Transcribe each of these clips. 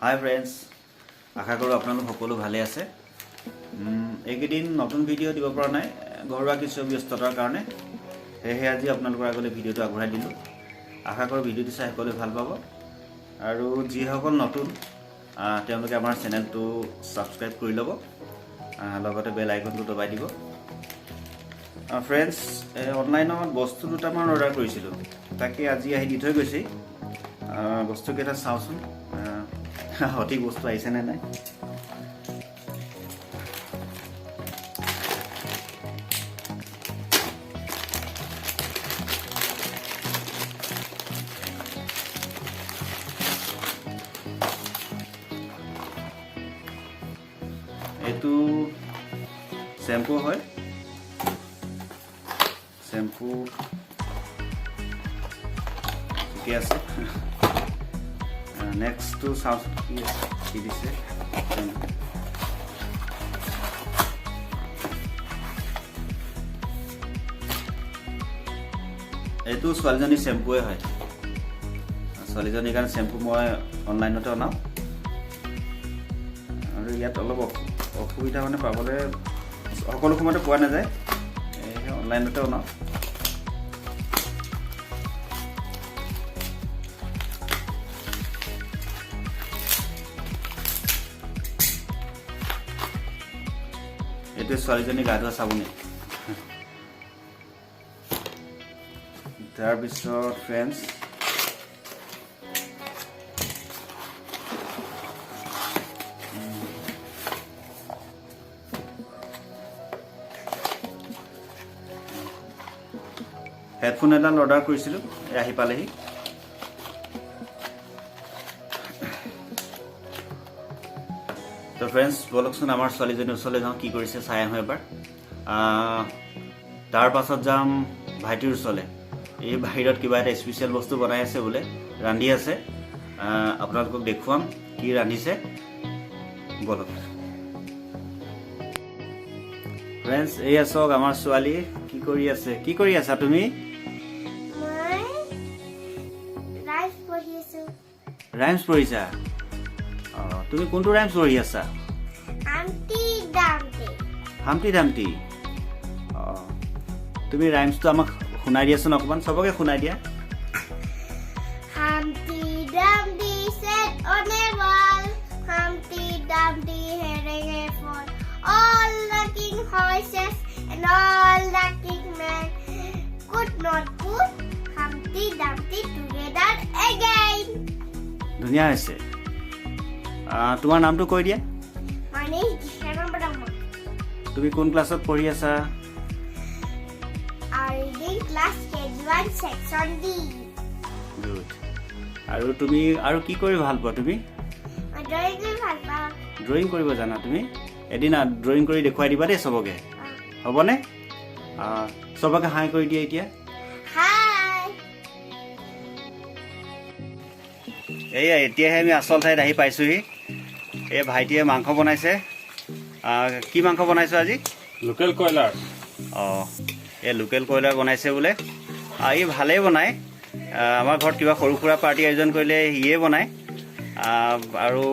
হাই friends, আশা কৰোঁ আপোনালোক সকলো ভালে আছে। এইকেইদিন নতুন ভিডিঅ' দিব পৰা নাই, ঘৰুৱা কিছু ব্যস্ততাৰ কাৰণে। সেয়েহে আজি আপোনালোকৰ আগলৈ ভিডিঅ'টো আগবঢ়াই দিলোঁ। আশা কৰোঁ ভিডিঅ'টো চাই সকলোৱে ভাল পাব, আৰু যিসকল নতুন তেওঁলোকে আমাৰ চেনেলটো ছাবস্ক্ৰাইব কৰি ল'ব, লগতে বেল আইকনটো দবাই দিব। ফ্ৰেণ্ডছ, অনলাইনত বস্তু দুটামান অৰ্ডাৰ কৰিছিলোঁ, তাকে আজি আহি দি থৈ গৈছে। বস্তুকেইটা চাওঁচোন সঠিক বস্তু আহিছেনে নাই। এইটো শ্যাম্পু হয়, শ্যাম্পু ঠিকে আছে। নেক্সটটো চাওঁ কি দিছে। এইটো ছোৱালীজনীৰ শ্যাম্পুৱে হয়। ছোৱালীজনীৰ কাৰণে শ্যাম্পু মই অনলাইনতে অনাওঁ, আৰু ইয়াত অলপ অসুবিধা মানে পাবলৈ সকলো সময়তে পোৱা নাযায়, সেয়েহে অনলাইনতে অনাওঁ। এইটো ছোৱালীজনী গা ধোৱা চাবোনে। তাৰপিছত ফ্ৰেণ্ডছ, হেডফোন এডাল অৰ্ডাৰ কৰিছিলোঁ, আহি পালেহি। তো ফ্ৰেণ্ডছ, বলকচোন আমাৰ ছোৱালীজনীৰ ওচৰলৈ যাওঁ, কি কৰিছে চাই আহোঁ এবাৰ। তাৰ পাছত যাম ভাইটিৰ ওচৰলৈ। এই বাহিৰত কিবা এটা স্পেচিয়েল বস্তু বনাই আছে বোলে, ৰান্ধি আছে। আপোনালোকক দেখুৱাম কি ৰান্ধিছে, বলক। ফ্ৰেণ্ডছ, এয়া চাওক আমাৰ ছোৱালী কি কৰি আছে। কি কৰি আছা তুমি? ৰাইমছ পঢ়িছা? তুমি কোনটো ৰাইমছ পঢ়ি আছা? Humpty Dumpty. তুমি ৰাইমছটো আমাক শুনাই দিয়াচোন অকণমান, চবকে শুনাই দিয়া। Humpty Dumpty sat on a wall. Humpty Dumpty had a fall. All the king horses and all the king men could not put Humpty Dumpty together again. ধুনীয়া হৈছে। তোমাৰ নামটো কৈ দিয়া। My name is Dishana Brahma. তুমি কোন ক্লাছত পঢ়ি আছা? Reading class K1 section D. Good. আৰু তুমি আৰু কি কৰি ভাল পোৱা তুমি? মই drawing কৰি ভাল পাওঁ। ড্ৰয়িং কৰিব জানা তুমি? এদিন ড্ৰয়িং কৰি দেখুৱাই দিবা দেই চবকে, হ'বনে? চবকে হাই কৰি দিয়া এতিয়া। Hi. এয়া এতিয়াহে আমি আচল ঠাইত আহি পাইছোঁহি। এই ভাইটিয়ে মাংস বনাইছে। কি মাংস বনাইছোঁ আজি? লোকেল কয়লাৰ। এই লোকেল কয়লাৰ বনাইছে বোলে। ই ভালেই বনায়। আমাৰ ঘৰত কিবা সৰু সুৰা পাৰ্টি আয়োজন কৰিলে সিয়ে বনায়। আৰু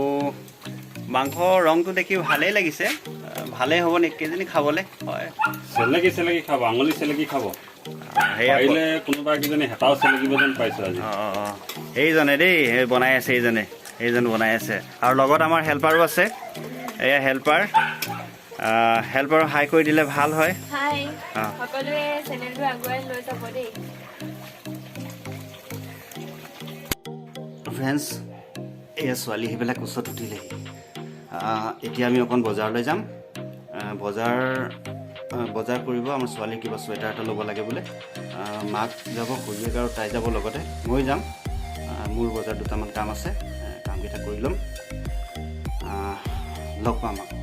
মাংস ৰংটো দেখি ভালেই লাগিছে। ভালেই হ'ব নেকি কেইজনী খাবলৈ? হয়, চেলেকি খাব, আঙুলি চেলেকি খাব। পাৰিলে কোনোবা কেইজনী হেতাও চেলেকিব যেন পাইছোঁ আজি। সেইজনে দেই বনাই আছে, এইজন বনাই আছে। আৰু লগত আমাৰ হেল্পাৰো আছে। এয়া হেল্পাৰ হাই কৰি দিলে ভাল হয়। হাই, সকলোৱে চেনেলটো আগুৱাই লৈ যাব দেই। ফ্ৰেণ্ডছ, এয়া ছোৱালী সেইবিলাক ওচৰত উঠিলেহি। এতিয়া আমি অকণ বজাৰলৈ যাম। বজাৰ কৰিব। আমাৰ ছোৱালীৰ কিবা চুৱেটাৰ এটা ল'ব লাগে বোলে। মাক যাব, খুৰীয়েক আৰু তাই যাব, লগতে মই যাম। মোৰ বজাৰ দুটামান কাম আছে, কামকেইটা কৰি ল'ম। লগ পাম আকৌ।